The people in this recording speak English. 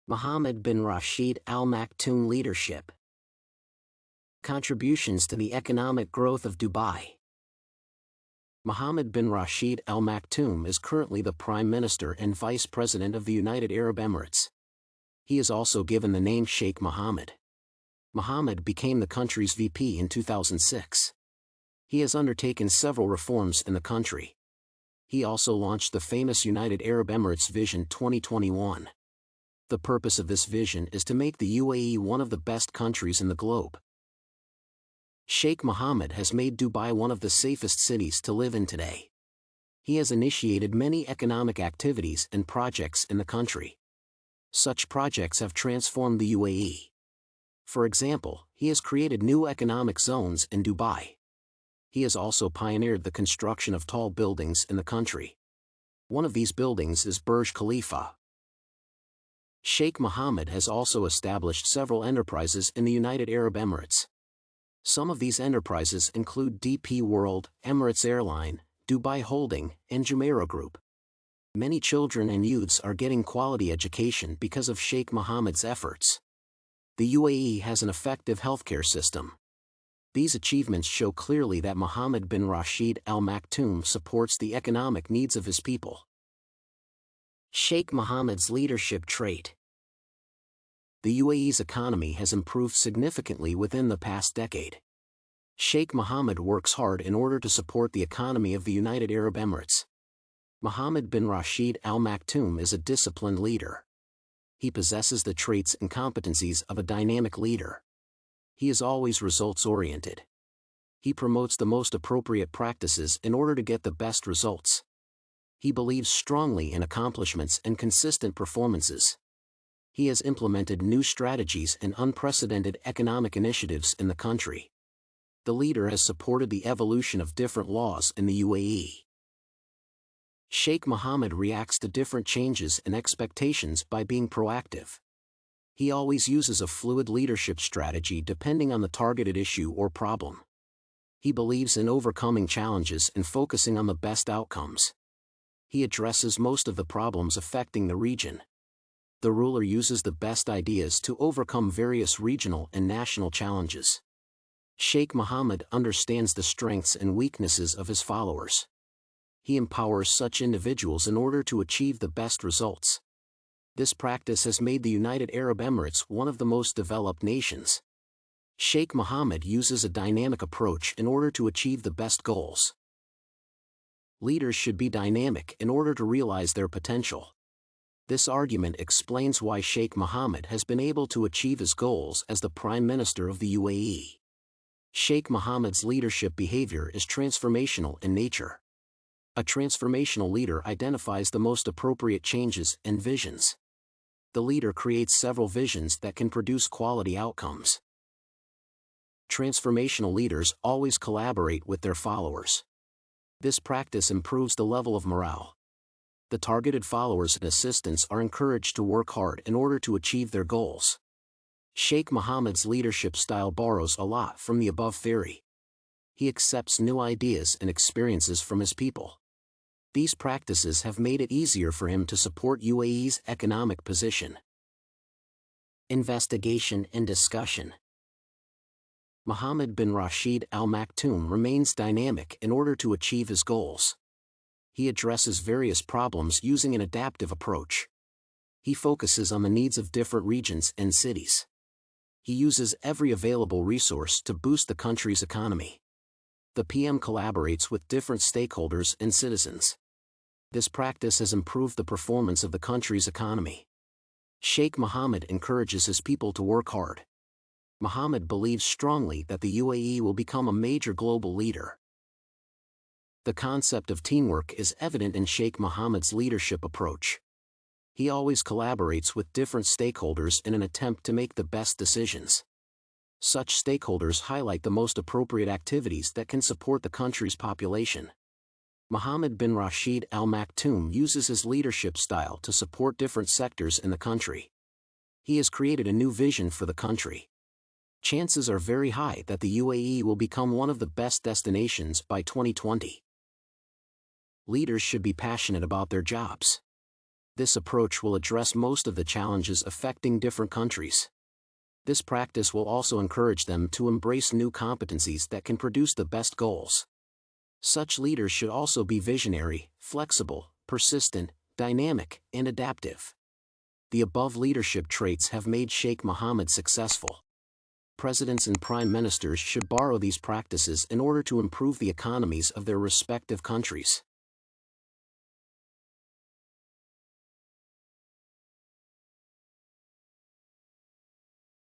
Mohammed bin Rashid Al Maktoum leadership. Contributions to the economic growth of Dubai. Mohammed bin Rashid Al Maktoum is currently the Prime Minister and Vice President of the United Arab Emirates. He is also given the name Sheikh Mohammed. Mohammed became the country's VP in 2006. He has undertaken several reforms in the country. He also launched the famous United Arab Emirates Vision 2021. The purpose of this vision is to make the UAE one of the best countries in the globe. Sheikh Mohammed has made Dubai one of the safest cities to live in today. He has initiated many economic activities and projects in the country. Such projects have transformed the UAE. For example, he has created new economic zones in Dubai. He has also pioneered the construction of tall buildings in the country. One of these buildings is Burj Khalifa. Sheikh Mohammed has also established several enterprises in the United Arab Emirates. Some of these enterprises include DP World, Emirates Airline, Dubai Holding, and Jumeirah Group. Many children and youths are getting quality education because of Sheikh Mohammed's efforts. The UAE has an effective healthcare system. These achievements show clearly that Mohammed bin Rashid Al Maktoum supports the economic needs of his people. Sheikh Mohammed's leadership trait. The UAE's economy has improved significantly within the past decade. Sheikh Mohammed works hard in order to support the economy of the United Arab Emirates. Mohammed bin Rashid Al Maktoum is a disciplined leader. He possesses the traits and competencies of a dynamic leader. He is always results-oriented. He promotes the most appropriate practices in order to get the best results. He believes strongly in accomplishments and consistent performances. He has implemented new strategies and unprecedented economic initiatives in the country. The leader has supported the evolution of different laws in the UAE. Sheikh Mohammed reacts to different changes and expectations by being proactive. He always uses a fluid leadership strategy depending on the targeted issue or problem. He believes in overcoming challenges and focusing on the best outcomes. He addresses most of the problems affecting the region. The ruler uses the best ideas to overcome various regional and national challenges. Sheikh Mohammed understands the strengths and weaknesses of his followers. He empowers such individuals in order to achieve the best results. This practice has made the United Arab Emirates one of the most developed nations. Sheikh Mohammed uses a dynamic approach in order to achieve the best goals. Leaders should be dynamic in order to realize their potential. This argument explains why Sheikh Mohammed has been able to achieve his goals as the Prime Minister of the UAE. Sheikh Mohammed's leadership behavior is transformational in nature. A transformational leader identifies the most appropriate changes and visions. The leader creates several visions that can produce quality outcomes. Transformational leaders always collaborate with their followers. This practice improves the level of morale. The targeted followers and assistants are encouraged to work hard in order to achieve their goals. Sheikh Mohammed's leadership style borrows a lot from the above theory. He accepts new ideas and experiences from his people. These practices have made it easier for him to support UAE's economic position. Investigation and discussion. Mohammed bin Rashid Al Maktoum remains dynamic in order to achieve his goals. He addresses various problems using an adaptive approach. He focuses on the needs of different regions and cities. He uses every available resource to boost the country's economy. The PM collaborates with different stakeholders and citizens. This practice has improved the performance of the country's economy. Sheikh Mohammed encourages his people to work hard. Mohammed believes strongly that the UAE will become a major global leader. The concept of teamwork is evident in Sheikh Mohammed's leadership approach. He always collaborates with different stakeholders in an attempt to make the best decisions. Such stakeholders highlight the most appropriate activities that can support the country's population. Mohammed bin Rashid Al Maktoum uses his leadership style to support different sectors in the country. He has created a new vision for the country. Chances are very high that the UAE will become one of the best destinations by 2020. Leaders should be passionate about their jobs. This approach will address most of the challenges affecting different countries. This practice will also encourage them to embrace new competencies that can produce the best goals. Such leaders should also be visionary, flexible, persistent, dynamic, and adaptive. The above leadership traits have made Sheikh Mohammed successful. Presidents and prime ministers should borrow these practices in order to improve the economies of their respective countries.